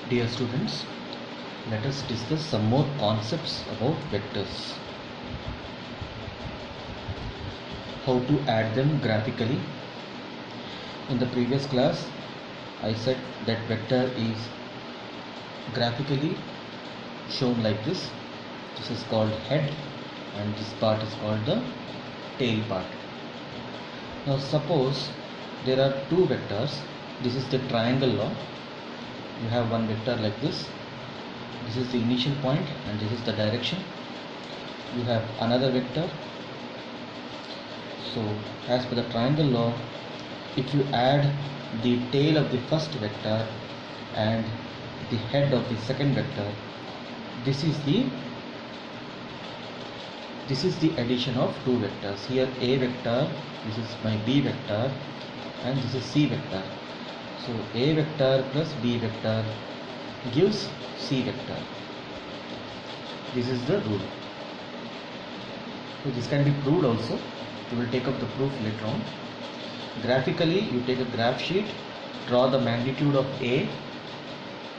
Dear students, let us discuss some more concepts about vectors. How to add them graphically. In the previous class, I said that vector is graphically shown like this. This is called head and this part is called the tail part. Now suppose there are two vectors. This is the triangle law. You have one vector like this. This is the initial point and this is the direction. You have another vector. So as per the triangle law, if you add the tail of the first vector and the head of the second vector, this is the addition of two vectors. Here A vector, this is my B vector and this is C vector. So A vector plus B vector gives C vector. This is the rule. So this can be proved also. We will take up the proof later on. Graphically, you take a graph sheet, draw the magnitude of A,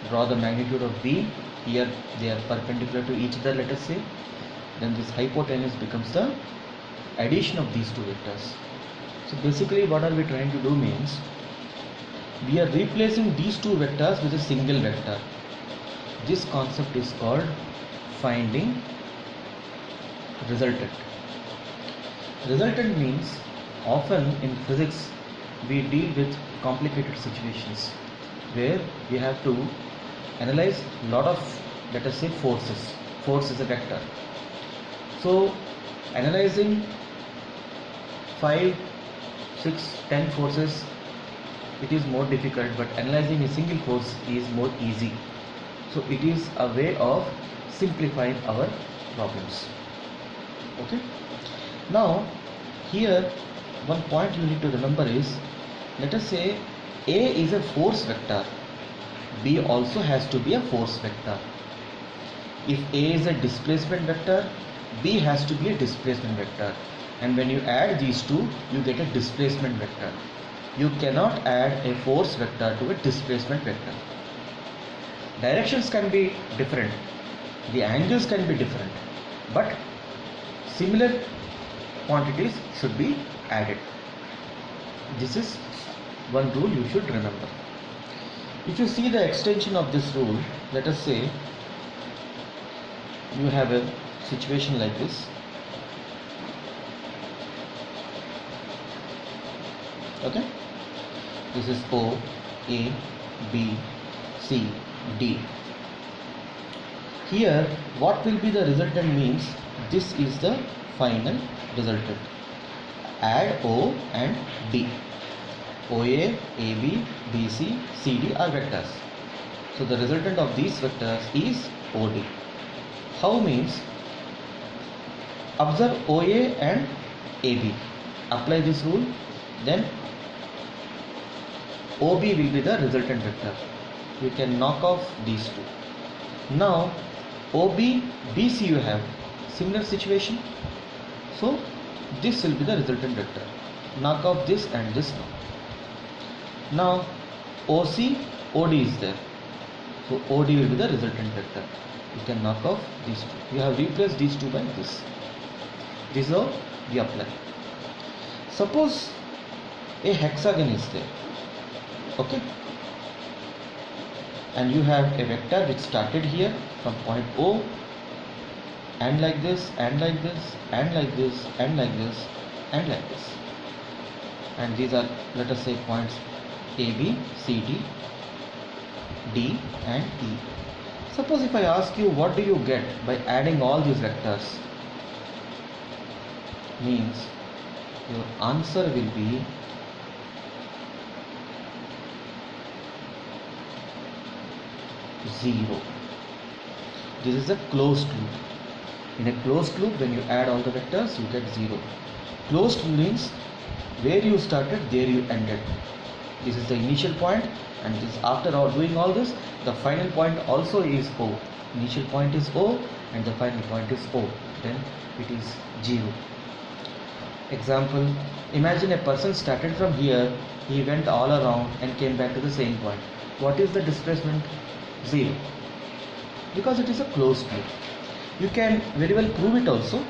draw the magnitude of B. Here they are perpendicular to each other, let us say. Then this hypotenuse becomes the addition of these two vectors. So basically what are we trying to do means, we are replacing these two vectors with a single vector. This concept is called finding resultant. Resultant means often in physics we deal with complicated situations where we have to analyze a lot of, let us say, forces. Force is a vector. So analyzing 5, 6, 10 forces, it is more difficult, but analyzing a single force is more easy. So it is a way of simplifying our problems. Okay. Now here one point you need to remember is, let us say A is a force vector, B also has to be a force vector. If A is a displacement vector, B has to be a displacement vector, and when you add these two you get a displacement vector. You cannot add a force vector to a displacement vector. Directions can be different, the angles can be different, but similar quantities should be added. This is one rule you should remember. If you see the extension of this rule, let us say you have a situation like this. Okay, this is O, A, B, C, D. Here what will be the resultant means, this is the final resultant. Add O and D. OA, AB, BC, CD are vectors. So the resultant of these vectors is OD. How means, observe OA and AB. Apply this rule, then OB will be the resultant vector. You can knock off these two. Now OB, BC you have similar situation. So this will be the resultant vector. Knock off this and this now. Now OC, OD is there. So OD will be the resultant vector. You can knock off these two. You have replaced these two by this. This is how we apply. Suppose a hexagon is there. Okay, and you have a vector which started here from point O, and like this, and like this, and like this, and like this, and like this, and these are, let us say, points A, B, C, D, D and E. Suppose if I ask you what do you get by adding all these vectors, means your answer will be zero. This is a closed loop. In a closed loop, when you add all the vectors, you get 0. Closed means where you started, there you ended. This is the initial point, and this, after doing all this, the final point also is O. Initial point is O and the final point is O. Then it is 0. Example, imagine a person started from here, he went all around and came back to the same point. What is the displacement? 0, because it is a closed loop. You can very well prove it also.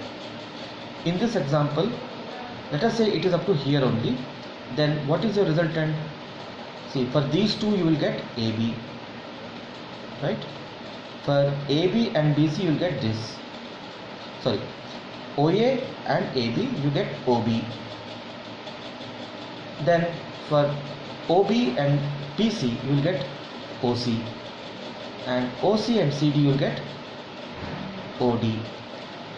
In this example, let us say it is up to here only, then what is your resultant? See, for these two you will get AB, right? For AB and BC you will get this. Sorry, OA and AB you get OB. Then for OB and PC you will get OC, and OC and CD you will get OD.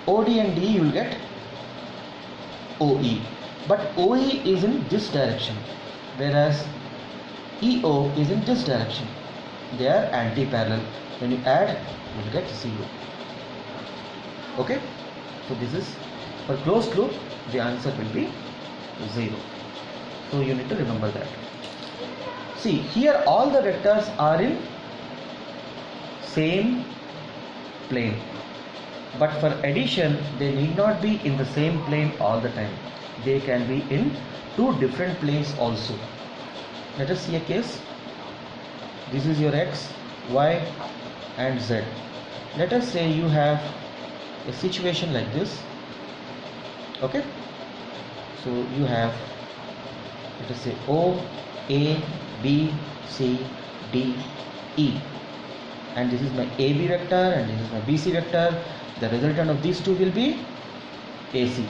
OD and D you will get OE. But OE is in this direction, whereas EO is in this direction. They are anti-parallel. When you add, you will get 0. Okay? So this is for closed loop, the answer will be 0. So you need to remember that. See, here all the vectors are in same plane. But for addition, they need not be in the same plane all the time. They can be in two different planes also. Let us see a case. This is your x, y and z. Let us say you have a situation like this. Okay? So you have, let us say O, A, B, C, D, E. And this is my AB vector and this is my BC vector. The resultant of these two will be AC.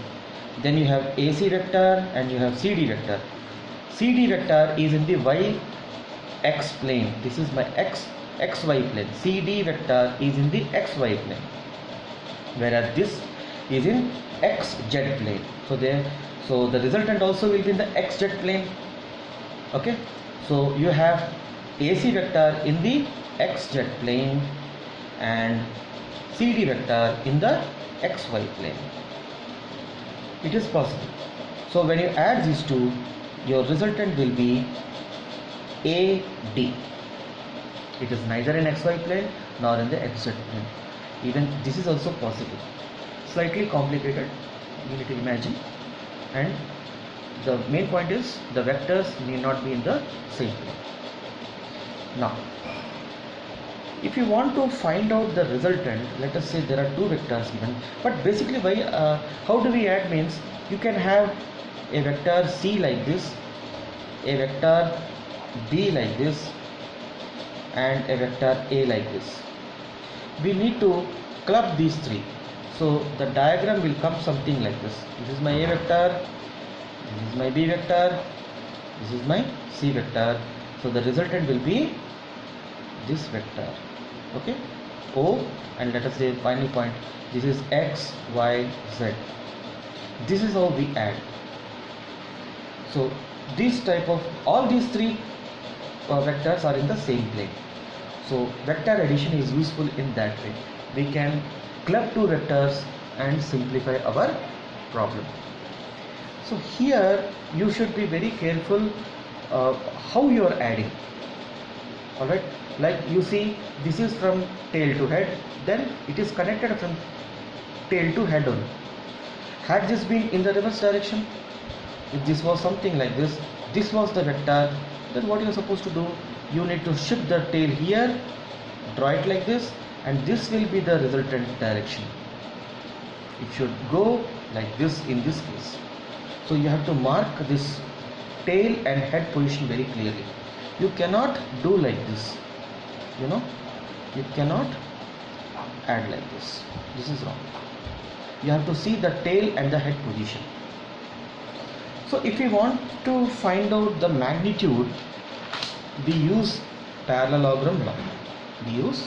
Then you have AC vector and you have CD vector. CD vector is in the y-x plane. This is my xy plane. CD vector is in the xy plane, whereas this is in xz plane. So the resultant also will be in the xz plane. Okay. So you have AC vector in the xz plane and CD vector in the xy plane. It is possible. So when you add these two, your resultant will be AD. It is neither in xy plane nor in the xz plane. Even this is also possible. Slightly complicated, you need to imagine. And the main point is the vectors need not be in the same plane. Now, if you want to find out the resultant, let us say there are two vectors given, but basically how do we add means you can have a vector C like this, a vector B like this and a vector A like this. We need to club these three. So the diagram will come something like this. This is my A vector, this is my B vector, this is my C vector. So the resultant will be this vector. Okay, O, and let us say final point, this is x, y, z. This is how we add. So this type of, all these three vectors are in the same plane. So vector addition is useful in that way. We can club two vectors and simplify our problem. So here you should be very careful how you are adding. Alright, like you see, this is from tail to head, then it is connected from tail to head only. Had this been in the reverse direction, if this was something like this, this was the vector, then what you are supposed to do, you need to shift the tail here, draw it like this, and this will be the resultant direction. It should go like this in this case. So you have to mark this tail and head position very clearly. You cannot do like this, you know, you cannot add like this. This is wrong. You have to see the tail and the head position. So if we want to find out the magnitude, we use parallelogram law. We use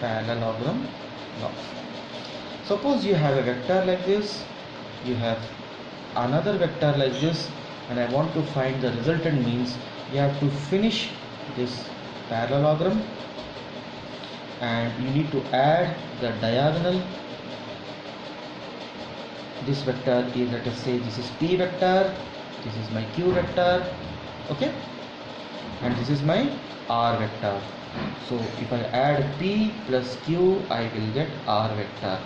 parallelogram law. Suppose you have a vector like this, you have another vector like this, and I want to find the resultant means you have to finish this parallelogram and you need to add the diagonal. This vector is, let us say this is P vector, this is my Q vector, okay, and this is my R vector. So if I add P plus Q, I will get R vector.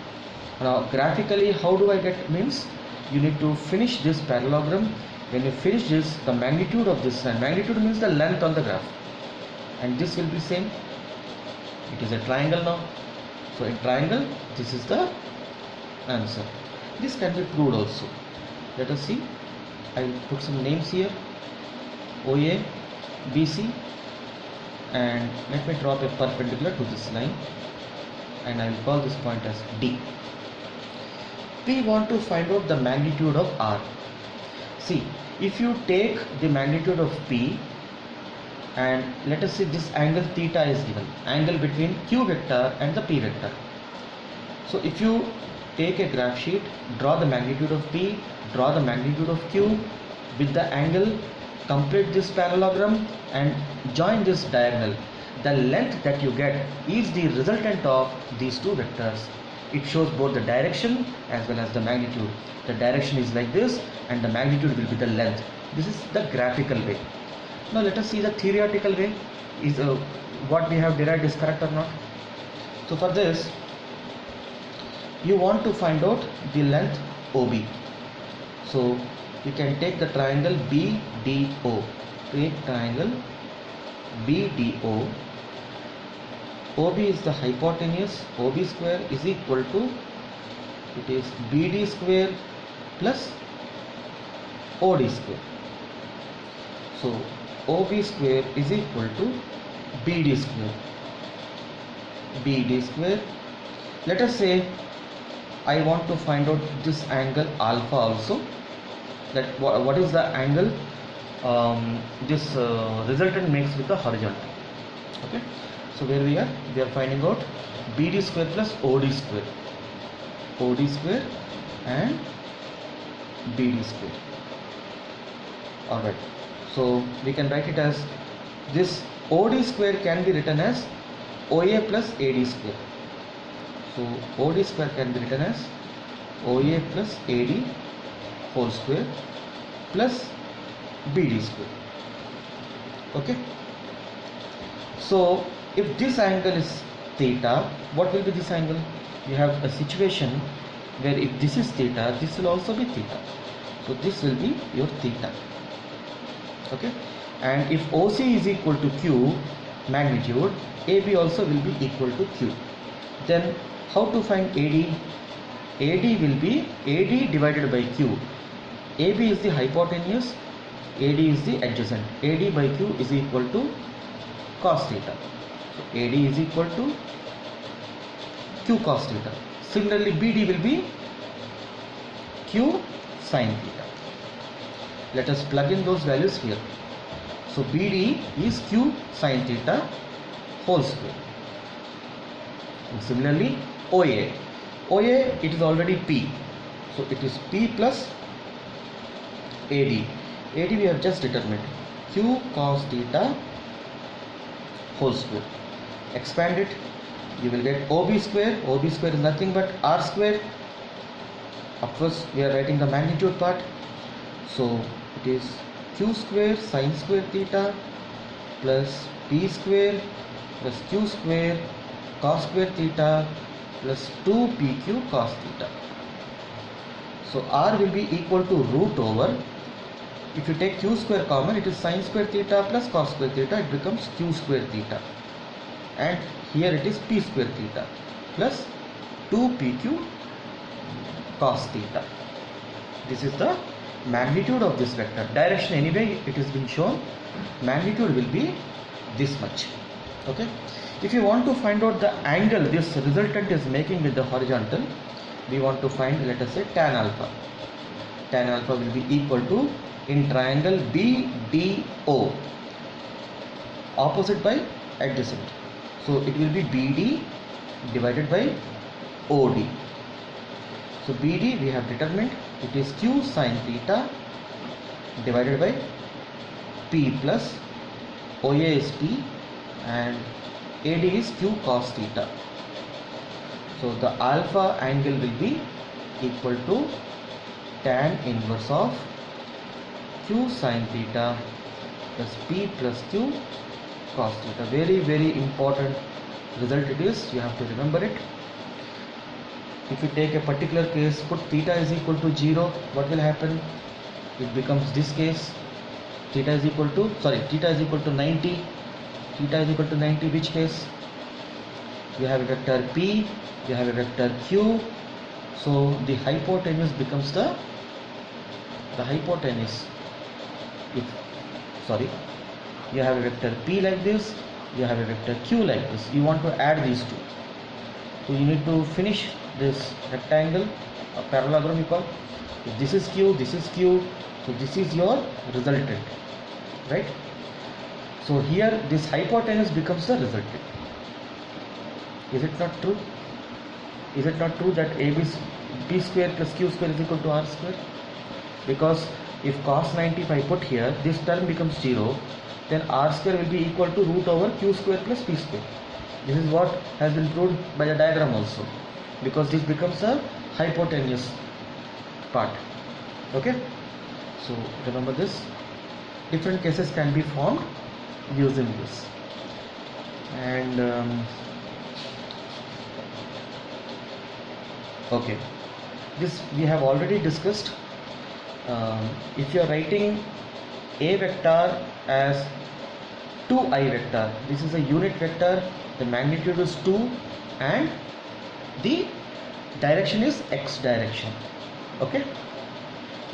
Now graphically how do I get means, you need to finish this parallelogram. When you finish this, the magnitude of this, and magnitude means the length on the graph. and this will be same. It is a triangle now. So in triangle, this is the answer. This can be proved also. Let us see. I will put some names here. OA, BC, and let me drop a perpendicular to this line, and I will call this point as D. We want to find out the magnitude of R. See, if you take the magnitude of P, and let us say this angle theta is given, angle between Q vector and the P vector. So if you take a graph sheet, draw the magnitude of P, draw the magnitude of Q with the angle, complete this parallelogram and join this diagonal. The length that you get is the resultant of these two vectors. It shows both the direction as well as the magnitude. The direction is like this and the magnitude will be the length. This is the graphical way. Now let us see the theoretical way. Is what we have derived is correct or not? So for this, you want to find out the length OB. So you can take the triangle BDO. Take triangle BDO. OB is the hypotenuse. OB square is equal to, it is BD square plus OD square. So OB square is equal to BD square. BD square. Let us say I want to find out this angle alpha also. That what is the angle this resultant makes with the horizontal. Okay. So where we are finding out BD square plus OD square. OD square and BD square. Alright. So we can write it as this OD square can be written as OA plus AD square. So OD square can be written as OA plus AD whole square plus BD square. Okay. So if this angle is theta, what will be this angle? You have a situation where if this is theta, this will also be theta. So this will be your theta. Okay. And if OC is equal to Q magnitude, AB also will be equal to Q. Then how to find AD? AD will be AD divided by Q. AB is the hypotenuse, AD is the adjacent. AD by Q is equal to cos theta. So AD is equal to Q cos theta. Similarly, BD will be Q sin theta. Let us plug in those values here. So BD is Q sin theta whole square. And similarly, OA. OA, it is already P. So it is P plus AD. AD we have just determined. Q cos theta whole square. Expand it, you will get OB square. OB square is nothing but R square. Of course, we are writing the magnitude part. So it is Q square sin square theta plus P square plus Q square cos square theta plus 2PQ cos theta. So R will be equal to root over, if you take Q square common, it is sin square theta plus cos square theta, it becomes Q square theta. And here it is P square theta plus 2PQ cos theta. This is the magnitude of this vector. Direction anyway it has been shown. Magnitude will be this much. Okay. If you want to find out the angle this resultant is making with the horizontal, we want to find, let us say, tan alpha. Tan alpha will be equal to, in triangle BDO, opposite by adjacent. So it will be BD divided by OD. So BD we have determined, it is Q sin theta divided by P plus OA is P and AD is Q cos theta. So the alpha angle will be equal to tan inverse of Q sin theta plus P plus Q cos theta. Very, very important result it is. You have to remember it. If you take a particular case, put theta is equal to 0, what will happen? It becomes this case. Theta is equal to 90. theta is equal to 90, which case you have a vector P, you have a vector Q, so the hypotenuse becomes the hypotenuse. You have a vector P like this, you have a vector Q like this. You want to add these two, so you need to finish this rectangle, a parallelogram you call. If this is Q, this is Q, so this is your resultant, right? So here this hypotenuse becomes the resultant. Is it not true? Is it not true that B square plus Q square is equal to R square? Because if cos 90 if I put here, this term becomes 0, then R square will be equal to root over Q square plus P square. This is what has been proved by the diagram also, because this becomes a hypotenuse part. Okay, so remember this. Different cases can be formed using this. And okay, this we have already discussed. If you are writing a vector as 2i vector, this is a unit vector, the magnitude is 2 and the direction is x direction. Okay,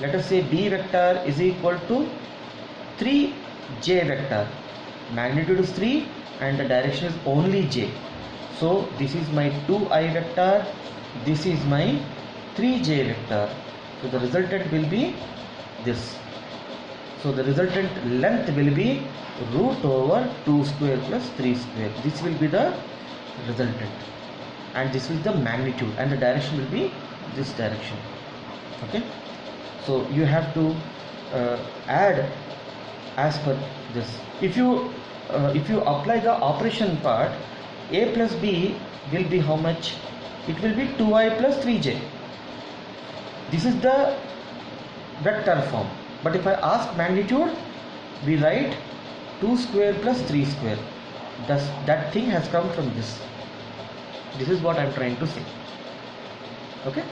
let us say b vector is equal to 3j vector, magnitude is 3 and the direction is only j. So this is my 2i vector, this is my 3j vector. So the resultant will be this. So the resultant length will be root over 2 square plus 3 square. This will be the resultant, and this is the magnitude, and the direction will be this direction. Okay, so you have to add as per this. If you apply the operation part, a plus b will be how much? It will be 2i plus 3j. This is the vector form. But if I ask magnitude, we write 2 square plus 3 square. Thus that thing has come from this. This is what I am trying to say. Okay.